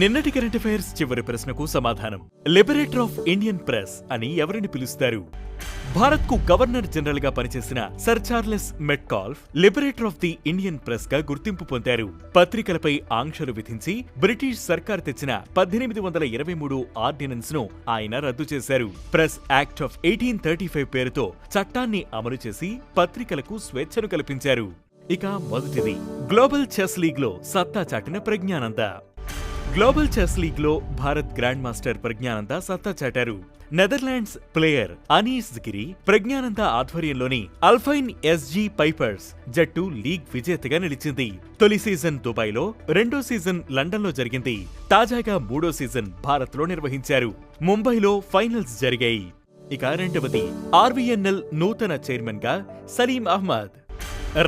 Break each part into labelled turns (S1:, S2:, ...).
S1: నిన్నటి current affairs చివరి ప్రశ్నకు సమాధానం. లిబరేటర్ ఆఫ్ ఇండియన్ ప్రెస్ అని ఎవరిని పిలుస్తారు? భారత్ కు గవర్నర్ జనరల్ గా పనిచేసిన Sir Charles Metcalfe liberator of the Indian press గా గుర్తింపు పొందారు. పత్రికలపై ఆంక్షలు విధించి బ్రిటిష్ సర్కార్ తెచ్చిన 1823 ఆర్డినెన్స్ ను ఆయన రద్దు చేశారు. ప్రెస్ యాక్ట్ ఆఫ్ 1835 పేరుతో చట్టాన్ని అమలు చేసి పత్రికలకు స్వేచ్ఛను కల్పించారు. ఇక మొదటిది, గ్లోబల్ చెస్ లీగ్ లో సత్తా చాటిన ప్రజ్ఞానంద. గ్లోబల్ చెస్ లీగ్ లో భారత్ గ్రాండ్ మాస్టర్ ప్రజ్ఞానంద సత్తా చాటారు. నెదర్లాండ్స్ ప్లేయర్ అనీస్ గిరి ప్రజ్ఞానంద ఆధ్వర్యంలోని అల్ఫైన్ ఎస్జీ పైపర్స్ జట్టు లీగ్ విజేతగా నిలిచింది. తొలి సీజన్ దుబాయ్లో, రెండో సీజన్ లండన్లో జరిగింది. తాజాగా మూడో సీజన్ భారత్లో నిర్వహించారు. ముంబైలో ఫైనల్స్ జరిగాయి. ఇక రెండవది, ఆర్వీఎన్ఎల్ నూతన చైర్మన్ గా సలీం అహ్మద్.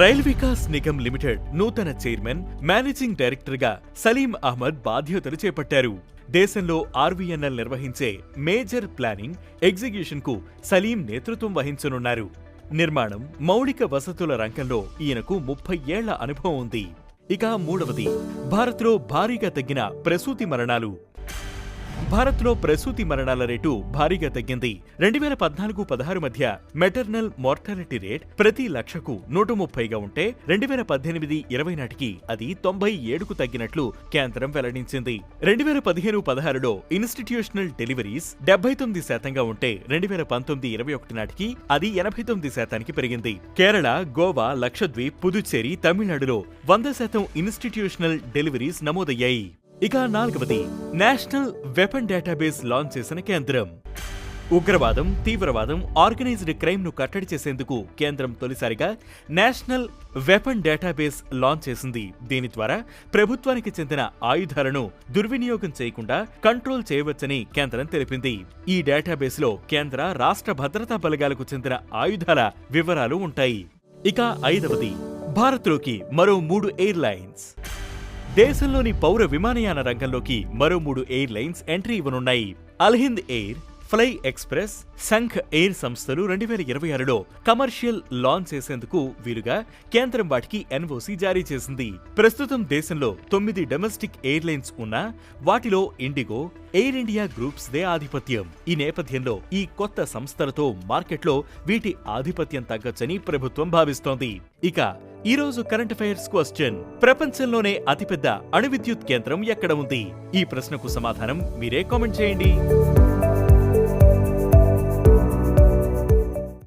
S1: రైల్ వికాస్ నిగమ్ లిమిటెడ్ నూతన చైర్మన్, మేనేజింగ్ డైరెక్టర్ గా సలీం అహ్మద్ బాధ్యతలు చేపట్టారు. దేశంలో ఆర్వీఎన్ఎల్ నిర్వహించే మేజర్ ప్లానింగ్, ఎగ్జిక్యూషన్ కు సలీం నేతృత్వం వహించనున్నారు. నిర్మాణం, మౌలిక వసతుల రంగంలో ఈయనకు 30 ఏళ్ల అనుభవం ఉంది. ఇక మూడవది, భారత్లో భారీగా తగ్గిన ప్రసూతి మరణాలు. భారత్లో ప్రసూతి మరణాల రేటు భారీగా తగ్గింది. 2014-16 మధ్య మెటర్నల్ మోర్టాలిటీ రేట్ ప్రతి లక్షకు 130గా ఉంటే 2018-20 నాటికి అది 97కు తగ్గినట్లు కేంద్రం వెల్లడించింది. 2015-16లో ఇన్స్టిట్యూషనల్ డెలివరీస్ 79%గా ఉంటే 2019-21 నాటికి అది 89%కి పెరిగింది. కేరళ, గోవా, లక్షద్వీప్, పుదుచ్చేరి, తమిళనాడులో 100% ఇన్స్టిట్యూషనల్ డెలివరీస్ నమోదయ్యాయి. ఇక నాలుగవది, నేషనల్ వెపన్ డేటాబేస్ లాంచ్ చేసిన కేంద్రం. ఉగ్రవాదం, తీవ్రవాదం, ఆర్గనైజ్డ్ క్రైమ్ ను కట్టడి చేసేందుకు కేంద్రం తొలిసారిగా నేషనల్ వెపన్ డేటాబేస్ లాంచ్ చేసింది. దీని ద్వారా ప్రభుత్వానికి చెందిన ఆయుధాలను దుర్వినియోగం చేయకుండా కంట్రోల్ చేయవచ్చని కేంద్రం తెలిపింది. ఈ డేటాబేస్ లో కేంద్ర, రాష్ట్ర భద్రతా బలగాలకు చెందిన ఆయుధాల వివరాలు ఉంటాయి. ఇక ఐదవది, భారత్లోకి మరో 3 ఎయిర్లైన్స్. దేశంలోని పౌర విమానయాన రంగంలోకి మరో 3 ఎయిర్లైన్స్ ఎంట్రీ ఇవ్వనున్నాయి. Alhind Air, Fly Express, Shankh Air సంస్థలు 2026లో కమర్షియల్ లాంచ్ చేసేందుకు వీలుగా కేంద్రం వాటికి ఎన్ఓసీ జారీ చేసింది. ప్రస్తుతం దేశంలో 9 డొమెస్టిక్ ఎయిర్లైన్స్ ఉన్నా వాటిలో IndiGo, air India groups they ఆధిపత్యం. ఈ నేపథ్యంలో ఈ కొత్త సంస్థలతో మార్కెట్లో వీటి ఆధిపత్యం తగ్గొచ్చని ప్రభుత్వం భావిస్తోంది. ఇక ఈ రోజు కరెంట్ అఫైర్స్ క్వశ్చన్: ప్రపంచంలోనే అతిపెద్ద అణు విద్యుత్ కేంద్రం ఎక్కడ ఉంది? ఈ ప్రశ్నకు సమాధానం మీరే కామెంట్ చేయండి.